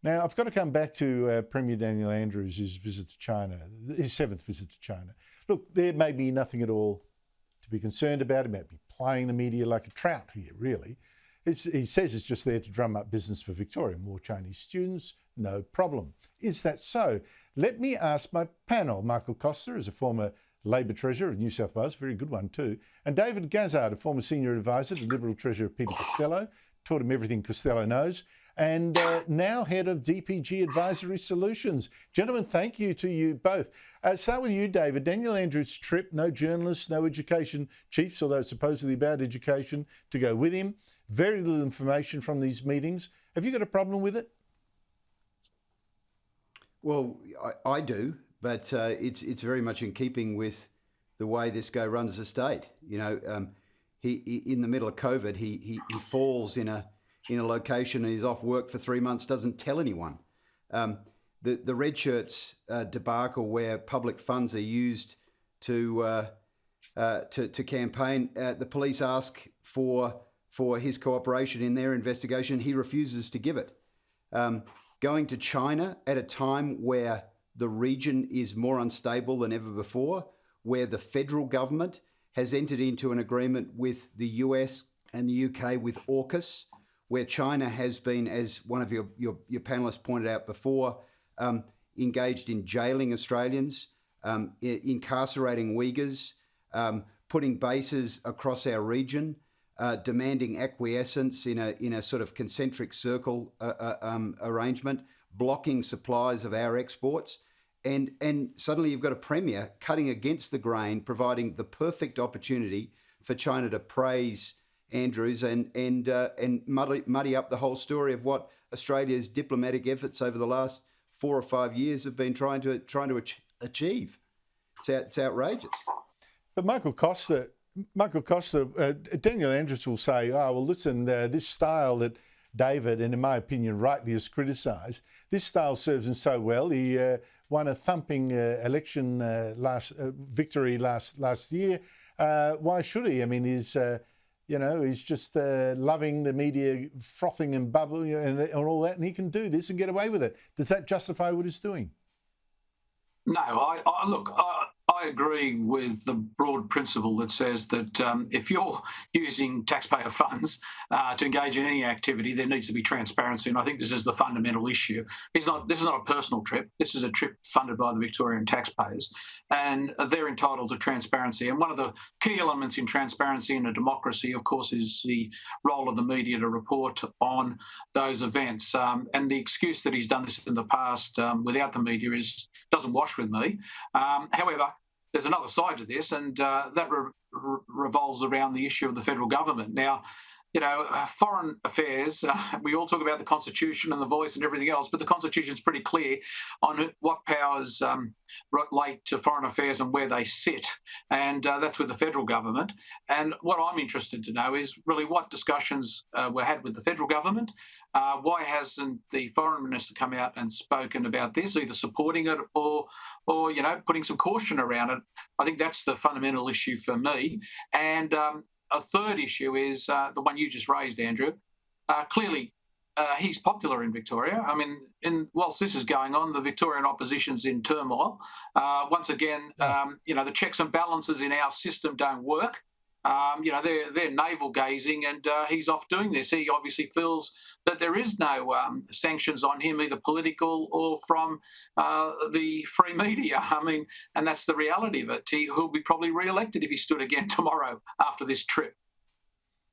Now, I've got to come back to Premier Daniel Andrews' visit to China, his 7th visit to China. Look, there may be nothing at all to be concerned about. He might be playing the media like a trout here, really. He says it's just there to drum up business for Victoria. More Chinese students, no problem. Is that so? Let me ask my panel. Michael Costa is a former Labor Treasurer of New South Wales, very good one too, and David Gazzard, a former Senior Advisor to Liberal Treasurer Peter Costello, taught him everything Costello knows, and now head of DPG Advisory Solutions. Gentlemen, thank you to you both. Start with you, David. Daniel Andrews' trip, no journalists, no education chiefs, although supposedly about education, to go with him. Very little information from these meetings. Have you got a problem with it? Well, I do, but it's very much in keeping with the way this guy runs the state. You know, he in the middle of COVID, he falls in a location and he's off work for 3 months, doesn't tell anyone. The red shirts debacle, where public funds are used to campaign, the police ask for his cooperation in their investigation. He refuses to give it. Going to China at a time where the region is more unstable than ever before, where the federal government has entered into an agreement with the US and the UK with AUKUS, where China has been, as one of your panellists pointed out before, engaged in jailing Australians, incarcerating Uyghurs, putting bases across our region, demanding acquiescence in a sort of concentric circle arrangement, blocking supplies of our exports. And suddenly you've got a premier cutting against the grain, providing the perfect opportunity for China to praise Andrews and muddy up the whole story of what Australia's diplomatic efforts over the last 4 or 5 years have been trying to achieve. It's outrageous. But Michael Costa, Daniel Andrews will say, oh, well, listen, this style that David, and in my opinion, rightly has criticised, this style serves him so well. He won a thumping election victory last year. Why should he? I mean, he's just loving the media, frothing and bubbling and all that, and he can do this and get away with it. Does that justify what he's doing? No, I agree with the broad principle that says that if you're using taxpayer funds to engage in any activity, there needs to be transparency, and I think this is the fundamental issue. This is not a personal trip. This is a trip funded by the Victorian taxpayers, and they're entitled to transparency. And one of the key elements in transparency in a democracy, of course, is the role of the media to report on those events. And the excuse that he's done this in the past without the media doesn't wash with me. However, there's another side to this, and that revolves around the issue of the federal government. Now, foreign affairs, we all talk about the Constitution and the voice and everything else, but the Constitution's pretty clear on what powers relate to foreign affairs and where they sit, and that's with the federal government. And what I'm interested to know is really what discussions were had with the federal government. Why hasn't the foreign minister come out and spoken about this, either supporting it or putting some caution around it? I think that's the fundamental issue for me. And a third issue is the one you just raised, Andrew. Clearly, he's popular in Victoria. I mean, whilst this is going on, the Victorian opposition's in turmoil. Once again, the checks and balances in our system don't work. They're navel gazing, and he's off doing this. He obviously feels that there is no sanctions on him, either political or from the free media. I mean, and that's the reality of it. He'll be probably re-elected if he stood again tomorrow after this trip.